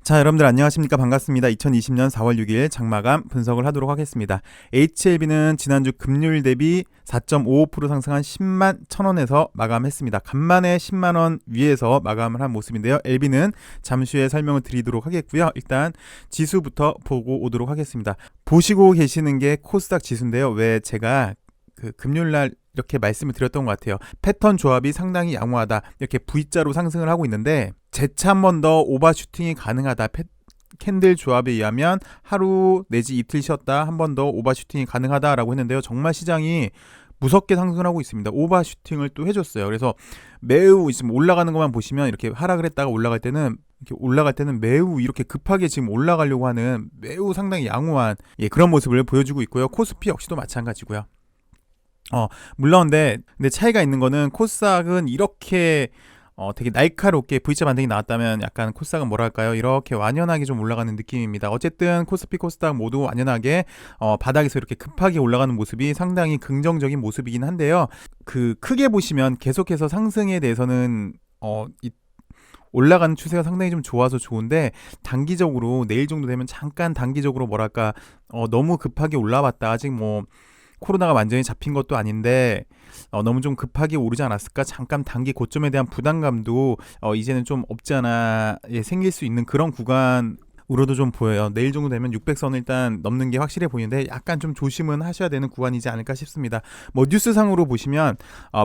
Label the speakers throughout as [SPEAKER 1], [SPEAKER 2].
[SPEAKER 1] 자, 여러분들 안녕하십니까? 반갑습니다. 2020년 4월 6일 장마감 분석을 하도록 하겠습니다. HLB는 지난주 금요일 대비 4.55% 상승한 10만 1,000원에서 마감했습니다. 간만에 10만원 위에서 마감을 한 모습인데요. LB는 잠시 후에 설명을 드리도록 하겠고요. 일단 지수부터 보고 오도록 하겠습니다. 보시고 계시는 게 코스닥 지수인데요. 왜 제가 금요일날 이렇게 말씀을 드렸던 것 같아요. 패턴 조합이 상당히 양호하다. 이렇게 V자로 상승을 하고 있는데 재차 한 번 더 오버슈팅이 가능하다. 캔들 조합에 의하면 하루 내지 이틀 쉬었다 한 번 더 오버슈팅이 가능하다라고 했는데요. 정말 시장이 무섭게 상승을 하고 있습니다. 오버슈팅을 또 해줬어요. 그래서 매우 지금 올라가는 것만 보시면 이렇게 하락을 했다가 올라갈 때는 매우 이렇게 급하게 지금 올라가려고 하는 매우 상당히 양호한 그런 모습을 보여주고 있고요. 코스피 역시도 마찬가지고요. 물론 근데 차이가 있는 거는 코스닥은 이렇게 되게 날카롭게 V자 반등이 나왔다면 약간 코스닥은 뭐랄까요? 이렇게 완연하게 좀 올라가는 느낌입니다. 어쨌든 코스피, 코스닥 모두 완연하게 바닥에서 이렇게 급하게 올라가는 모습이 상당히 긍정적인 모습이긴 한데요. 크게 보시면 계속해서 상승에 대해서는 올라가는 추세가 상당히 좀 좋아서 좋은데 단기적으로 내일 정도 되면 잠깐 단기적으로 뭐랄까 너무 급하게 올라왔다. 아직 코로나가 완전히 잡힌 것도 아닌데 너무 좀 급하게 오르지 않았을까? 잠깐 단기 고점에 대한 부담감도 이제는 좀 없지 않아 생길 수 있는 그런 구간으로도 좀 보여요. 내일 정도 되면 600선을 일단 넘는 게 확실해 보이는데 약간 좀 조심은 하셔야 되는 구간이지 않을까 싶습니다. 뉴스상으로 보시면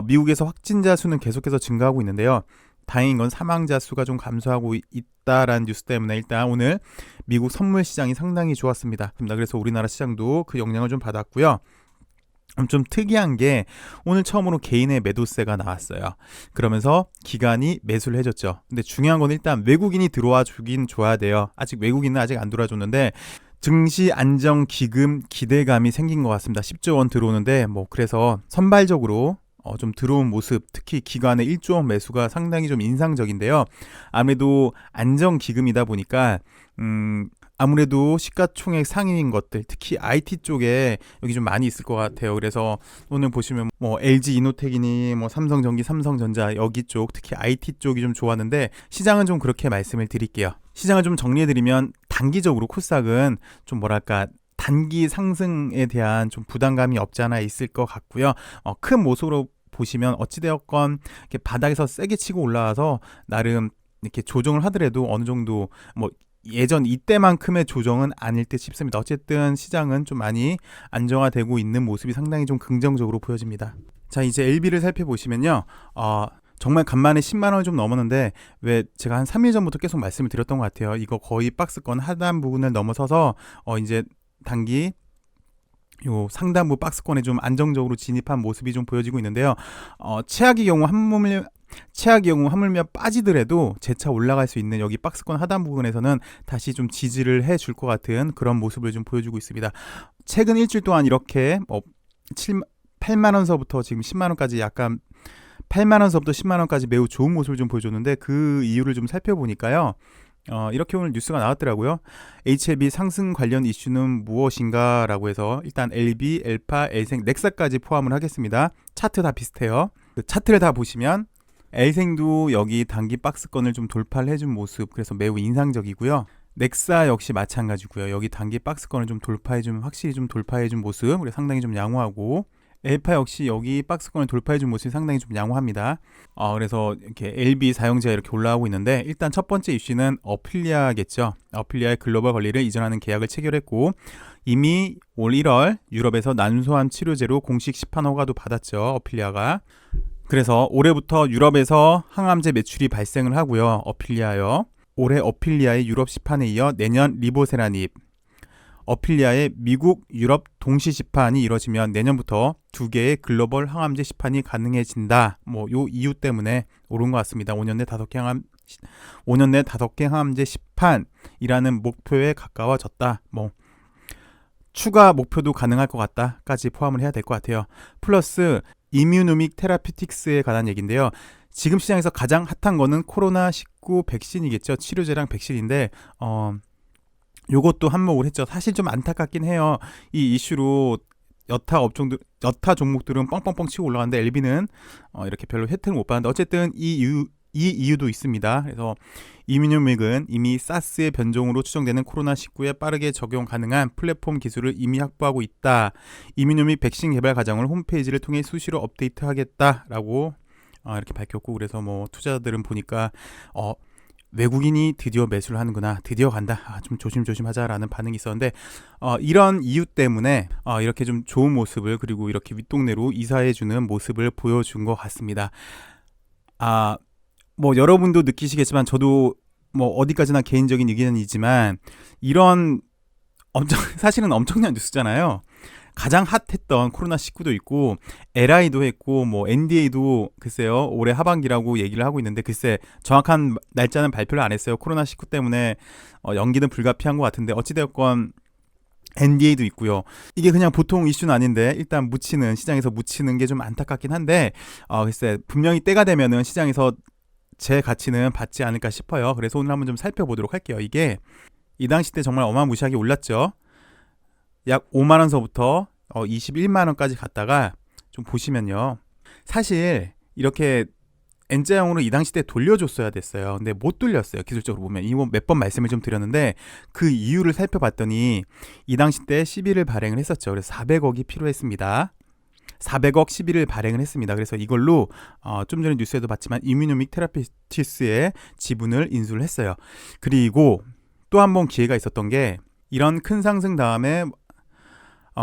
[SPEAKER 1] 미국에서 확진자 수는 계속해서 증가하고 있는데요. 다행인 건 사망자 수가 좀 감소하고 있다라는 뉴스 때문에 일단 오늘 미국 선물 시장이 상당히 좋았습니다. 그래서 우리나라 시장도 그 영향을 좀 받았고요. 좀 특이한 게 오늘 처음으로 개인의 매도세가 나왔어요. 그러면서 기관이 매수를 해줬죠. 근데 중요한 건 일단 외국인이 들어와 주긴 줘야 돼요. 외국인은 아직 안 들어와줬는데 증시 안정 기금 기대감이 생긴 것 같습니다. 10조 원 들어오는데 그래서 선발적으로 좀 들어온 모습, 특히 기관의 1조 원 매수가 상당히 좀 인상적인데요. 아무래도 안정 기금이다 보니까 아무래도 시가총액 상위인 것들, 특히 IT 쪽에 여기 좀 많이 있을 것 같아요. 그래서 오늘 보시면 LG 이노텍이니 삼성전기, 삼성전자 여기 쪽, 특히 IT 쪽이 좀 좋았는데 시장은 좀 그렇게 말씀을 드릴게요. 시장을 좀 정리해드리면 단기적으로 코스닥은 좀 뭐랄까 단기 상승에 대한 좀 부담감이 없지 않아 있을 것 같고요. 큰 모습으로 보시면 어찌되었건 이렇게 바닥에서 세게 치고 올라와서 나름 이렇게 조정을 하더라도 어느 정도 예전 이때만큼의 조정은 아닐 듯 싶습니다. 어쨌든 시장은 좀 많이 안정화되고 있는 모습이 상당히 좀 긍정적으로 보여집니다. 자, 이제 LB를 살펴보시면요. 정말 간만에 10만 원을 좀 넘었는데 왜 제가 한 3일 전부터 계속 말씀을 드렸던 것 같아요. 이거 거의 박스권 하단 부분을 넘어서서 이제 단기 요 상단부 박스권에 좀 안정적으로 진입한 모습이 좀 보여지고 있는데요. 최악의 경우 하물며 빠지더라도 재차 올라갈 수 있는 여기 박스권 하단 부분에서는 다시 좀 지지를 해줄 것 같은 그런 모습을 좀 보여주고 있습니다. 최근 일주일 동안 이렇게 8만원서부터 지금 10만원까지 약간 8만원서부터 10만원까지 매우 좋은 모습을 좀 보여줬는데 그 이유를 좀 살펴보니까요. 이렇게 오늘 뉴스가 나왔더라고요. HLB 상승 관련 이슈는 무엇인가 라고 해서 일단 LB, 엘파, 엘생, 넥사까지 포함을 하겠습니다. 차트 다 비슷해요. 그 차트를 다 보시면 엘생도 여기 단기 박스권을 좀 돌파를 해준 모습, 그래서 매우 인상적이고요. 넥사 역시 마찬가지고요. 여기 단기 박스권을 좀 확실히 좀 돌파해준 모습, 그래서 상당히 좀 양호하고, 엘파 역시 여기 박스권을 돌파해준 모습이 상당히 좀 양호합니다. 그래서 이렇게 LB 사용자가 이렇게 올라오고 있는데 일단 첫 번째 이슈는 어필리아겠죠. 어필리아의 글로벌 관리를 이전하는 계약을 체결했고 이미 올 1월 유럽에서 난소암 치료제로 공식 시판 허가도 받았죠. 어필리아가. 그래서 올해부터 유럽에서 항암제 매출이 발생을 하고요. 어필리아요. 올해 어필리아의 유럽 시판에 이어 내년 리보세라닙, 어필리아의 미국, 유럽 동시 시판이 이뤄지면 내년부터 2개의 글로벌 항암제 시판이 가능해진다. 요 이유 때문에 오른 것 같습니다. 5년 내 5개 항암제 시판이라는 목표에 가까워졌다. 추가 목표도 가능할 것 같다까지 포함을 해야 될 것 같아요. 플러스 이뮤노믹 테라피틱스에 관한 얘기인데요. 지금 시장에서 가장 핫한 거는 코로나19 백신이겠죠. 치료제랑 백신인데 요것도 한몫을 했죠. 사실 좀 안타깝긴 해요. 이 이슈로 여타 종목들은 뻥뻥뻥 치고 올라가는데 LB는 이렇게 별로 혜택을 못 받는데 어쨌든 이 이 이유도 있습니다. 그래서 이뮤노믹은 이미 사스의 변종으로 추정되는 코로나19에 빠르게 적용 가능한 플랫폼 기술을 이미 확보하고 있다. 이뮤노믹 백신 개발 과정을 홈페이지를 통해 수시로 업데이트하겠다라고 이렇게 밝혔고, 그래서 뭐 투자자들은 보니까 외국인이 드디어 매수를 하는구나, 드디어 간다, 좀 조심조심하자라는 반응이 있었는데, 이런 이유 때문에 이렇게 좀 좋은 모습을, 그리고 이렇게 윗동네로 이사해주는 모습을 보여준 것 같습니다. 뭐 여러분도 느끼시겠지만, 저도 뭐 어디까지나 개인적인 의견이지만, 이런 사실은 엄청난 뉴스잖아요. 가장 핫했던 코로나19도 있고, LI도 했고, 뭐 NDA도 글쎄요 올해 하반기라고 얘기를 하고 있는데, 글쎄 정확한 날짜는 발표를 안 했어요. 코로나19 때문에 연기는 불가피한 것 같은데, 어찌되었건 NDA도 있고요. 이게 그냥 보통 이슈는 아닌데, 일단 시장에서 묻히는 게 좀 안타깝긴 한데, 글쎄 분명히 때가 되면은 시장에서 제 가치는 받지 않을까 싶어요. 그래서 오늘 한번 좀 살펴보도록 할게요. 이게 이 당시 때 정말 어마무시하게 올랐죠. 약 5만원서부터 21만원까지 갔다가, 좀 보시면요, 사실 이렇게 N자형으로 이 당시 때 돌려줬어야 됐어요. 근데 못 돌렸어요. 기술적으로 보면. 이거 몇 번 말씀을 좀 드렸는데, 그 이유를 살펴봤더니 이 당시 때 시비를 발행을 했었죠. 그래서 400억이 필요했습니다. 400억 시비를 발행을 했습니다. 그래서 이걸로 좀 전에 뉴스에도 봤지만 이뮤노믹 테라피티스의 지분을 인수를 했어요. 그리고 또 한 번 기회가 있었던 게, 이런 큰 상승 다음에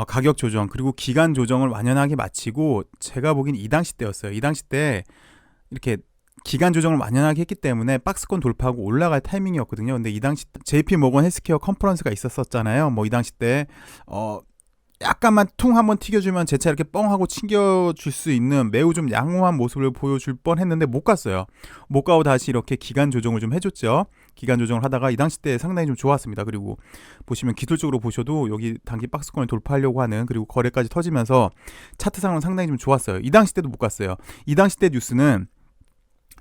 [SPEAKER 1] 가격 조정, 그리고 기간 조정을 완연하게 마치고, 제가 보기엔 이 당시 때였어요. 이 당시 때 이렇게 기간 조정을 완연하게 했기 때문에 박스권 돌파하고 올라갈 타이밍이었거든요. 근데 이 당시 JP 모건 헬스케어 컨퍼런스가 있었잖아요. 뭐 이 당시 때 약간만 퉁 한번 튀겨주면 재차 이렇게 뻥 하고 튕겨줄 수 있는 매우 좀 양호한 모습을 보여줄 뻔했는데 못 갔어요. 못 가고 다시 이렇게 기간 조정을 좀 해줬죠. 기간 조정을 하다가 이 당시 때 상당히 좀 좋았습니다. 그리고 보시면 기술적으로 보셔도 여기 단기 박스권을 돌파하려고 하는, 그리고 거래까지 터지면서 차트상으로 상당히 좀 좋았어요. 이 당시 때도 못 갔어요. 이 당시 때 뉴스는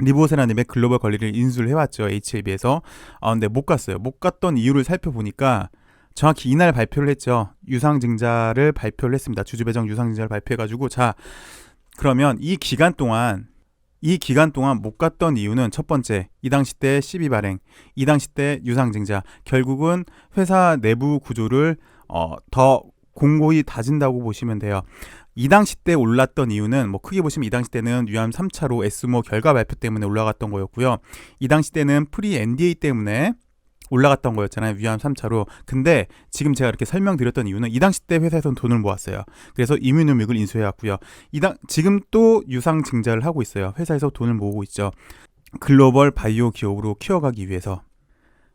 [SPEAKER 1] 리보세라님의 글로벌 관리를 인수를 해왔죠. HLB에서. 근데 못 갔어요. 못 갔던 이유를 살펴보니까 정확히 이날 발표를 했죠. 유상증자를 발표를 했습니다. 주주배정 유상증자를 발표해가지고, 자, 그러면 이 기간 동안 못 갔던 이유는, 첫 번째, 이 당시 때 시비 발행, 이 당시 때 유상증자, 결국은 회사 내부 구조를 더 공고히 다진다고 보시면 돼요. 이 당시 때 올랐던 이유는, 뭐 크게 보시면 이 당시 때는 위암 3차로 에스모 결과 발표 때문에 올라갔던 거였고요. 이 당시 때는 프리 NDA 때문에 올라갔던 거였잖아요. 위암 3차로. 근데 지금 제가 이렇게 설명드렸던 이유는, 이 당시 때 회사에서는 돈을 모았어요. 그래서 이뮤노믹을 인수해왔고요. 지금 또 유상증자를 하고 있어요. 회사에서 돈을 모으고 있죠. 글로벌 바이오 기업으로 키워가기 위해서.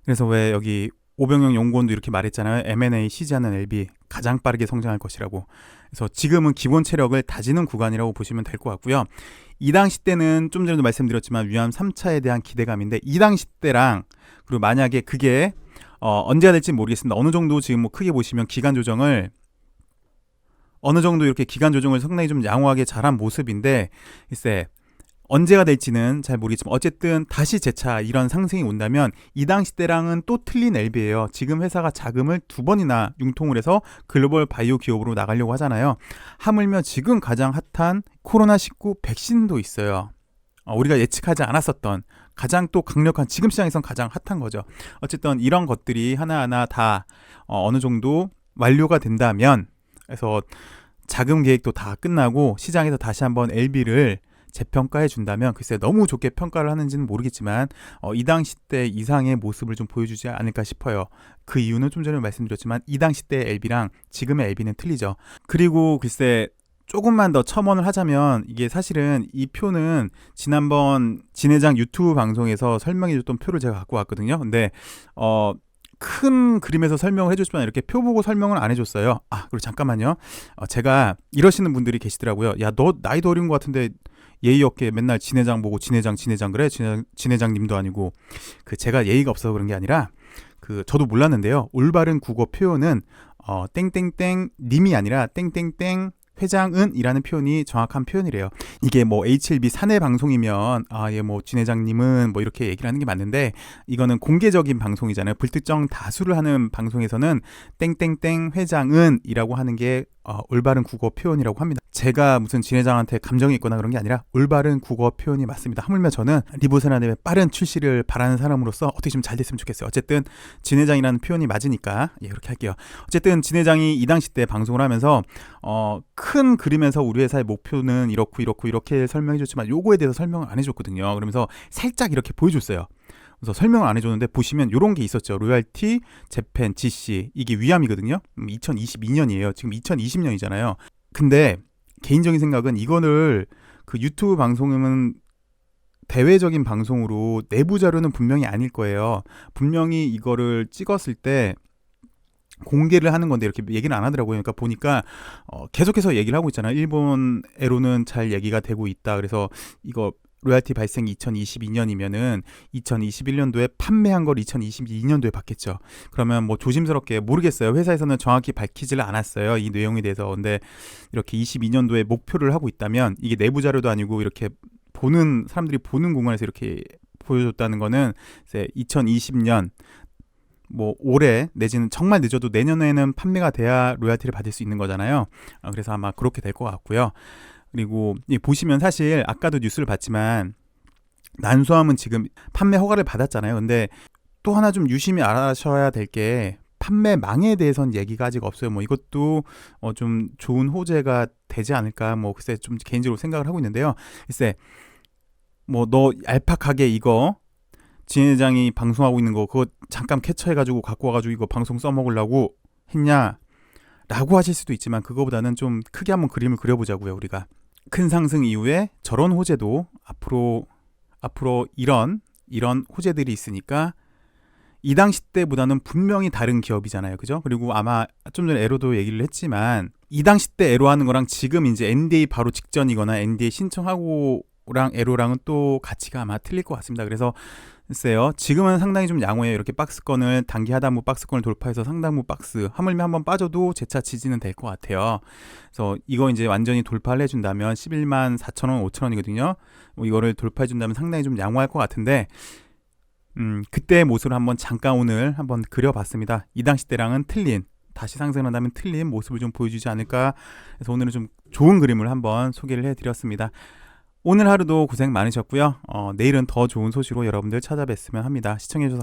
[SPEAKER 1] 그래서 왜 여기 오병영 연구원도 이렇게 말했잖아요. M&A 시지하는 LB 가장 빠르게 성장할 것이라고. 그래서 지금은 기본 체력을 다지는 구간이라고 보시면 될 것 같고요. 이 당시 때는 좀 전에도 말씀드렸지만 위암 3차에 대한 기대감인데, 이 당시 때랑, 그리고 만약에 그게 언제가 될지 모르겠습니다. 어느 정도 지금 뭐 크게 보시면 기간 조정을 상당히 좀 양호하게 잘한 모습인데, 글쎄 언제가 될지는 잘 모르겠지만, 어쨌든 다시 재차 이런 상승이 온다면 이 당시 때랑은 또 틀린 LB예요. 지금 회사가 자금을 2번이나 융통을 해서 글로벌 바이오 기업으로 나가려고 하잖아요. 하물며 지금 가장 핫한 코로나19 백신도 있어요. 우리가 예측하지 않았었던 가장 또 강력한, 지금 시장에선 가장 핫한 거죠. 어쨌든 이런 것들이 하나하나 다 어느 정도 완료가 된다면, 그래서 자금 계획도 다 끝나고 시장에서 다시 한번 LB를 재평가해 준다면, 글쎄 너무 좋게 평가를 하는지는 모르겠지만 이 당시 때 이상의 모습을 좀 보여주지 않을까 싶어요. 그 이유는 좀 전에 말씀드렸지만, 이 당시 때 LB랑 지금의 LB는 틀리죠. 그리고 글쎄 조금만 더 첨언을 하자면, 이게 사실은 이 표는 지난번 진회장 유튜브 방송에서 설명해줬던 표를 제가 갖고 왔거든요. 근데 큰 그림에서 설명을 해줬지만 이렇게 표 보고 설명을 안 해줬어요. 그리고 잠깐만요. 제가 이러시는 분들이 계시더라고요. 야, 너 나이도 어린 것 같은데 예의 없게 맨날 진회장 보고 진회장 그래? 진회장님도 아니고. 제가 예의가 없어서 그런 게 아니라, 저도 몰랐는데요. 올바른 국어 표현은 땡땡땡 님이 아니라 땡땡땡 회장은 이라는 표현이 정확한 표현이래요. 이게 뭐 HLB 사내 방송이면 뭐 진회장님은 뭐 이렇게 얘기를 하는 게 맞는데, 이거는 공개적인 방송이잖아요. 불특정 다수를 하는 방송에서는 땡땡땡 회장은 이라고 하는 게 올바른 국어 표현이라고 합니다. 제가 무슨 진 회장한테 감정이 있거나 그런 게 아니라 올바른 국어 표현이 맞습니다. 하물며 저는 리보세라님의 빠른 출시를 바라는 사람으로서 어떻게 좀 잘 됐으면 좋겠어요. 어쨌든 진 회장이라는 표현이 맞으니까 그렇게 할게요. 어쨌든 진 회장이 이 당시 때 방송을 하면서 큰 그림에서 우리 회사의 목표는 이렇게 설명해 줬지만 요거에 대해서 설명을 안 해줬거든요. 그러면서 살짝 이렇게 보여줬어요. 그래서 설명을 안 해줬는데 보시면 이런 게 있었죠. 로얄티, 재팬, GC 이게 위암이거든요. 2022년이에요. 지금 2020년이잖아요. 근데 개인적인 생각은 이거를 그 유튜브 방송은 대외적인 방송으로 내부 자료는 분명히 아닐 거예요. 분명히 이거를 찍었을 때 공개를 하는 건데 이렇게 얘기를 안 하더라고요. 그러니까 보니까 계속해서 얘기를 하고 있잖아요. 일본에로는 잘 얘기가 되고 있다. 그래서 이거 로얄티 발생이 2022년이면은 2021년도에 판매한 걸 2022년도에 받겠죠. 그러면 뭐 조심스럽게 모르겠어요. 회사에서는 정확히 밝히지를 않았어요. 이 내용에 대해서. 근데 이렇게 22년도에 목표를 하고 있다면 이게 내부 자료도 아니고 이렇게 보는 사람들이 보는 공간에서 이렇게 보여줬다는 거는 이제 2020년 뭐 올해 내지는 정말 늦어도 내년에는 판매가 돼야 로얄티를 받을 수 있는 거잖아요. 그래서 아마 그렇게 될 것 같고요. 그리고 보시면 사실 아까도 뉴스를 봤지만 난소암은 지금 판매 허가를 받았잖아요. 근데 또 하나 좀 유심히 알아셔야 될 게 판매망에 대해서는 얘기가 아직 없어요. 뭐 이것도 좀 좋은 호재가 되지 않을까 뭐 글쎄 좀 개인적으로 생각을 하고 있는데요. 글쎄 뭐 너 얄팍하게 이거 진 회장이 방송하고 있는 거 그거 잠깐 캡처해가지고 갖고 와가지고 이거 방송 써먹으려고 했냐 라고 하실 수도 있지만 그거보다는 좀 크게 한번 그림을 그려보자고요. 우리가 큰 상승 이후에 저런 호재도 앞으로 이런 호재들이 있으니까 이 당시 때보다는 분명히 다른 기업이잖아요. 그죠? 그리고 아마 좀 전에 에로도 얘기를 했지만 이 당시 때 에로하는 거랑 지금 이제 NDA 바로 직전이거나 NDA 신청하고랑 에로랑은 또 가치가 아마 틀릴 것 같습니다. 그래서 글쎄요. 지금은 상당히 좀 양호해요. 이렇게 박스권을 단기 하단부 박스권을 돌파해서 상단부 박스 하물며 한번 빠져도 재차 지지는 될 것 같아요. 그래서 이거 이제 완전히 돌파를 해준다면 11만 4천원, 5천원이거든요. 이거를 돌파해준다면 상당히 좀 양호할 것 같은데 그때의 모습을 한번 잠깐 오늘 한번 그려봤습니다. 이 당시 때랑은 틀린 다시 상승한다면 틀린 모습을 좀 보여주지 않을까. 그래서 오늘은 좀 좋은 그림을 한번 소개를 해드렸습니다. 오늘 하루도 고생 많으셨고요. 내일은 더 좋은 소식으로 여러분들 찾아뵙으면 합니다. 시청해주셔서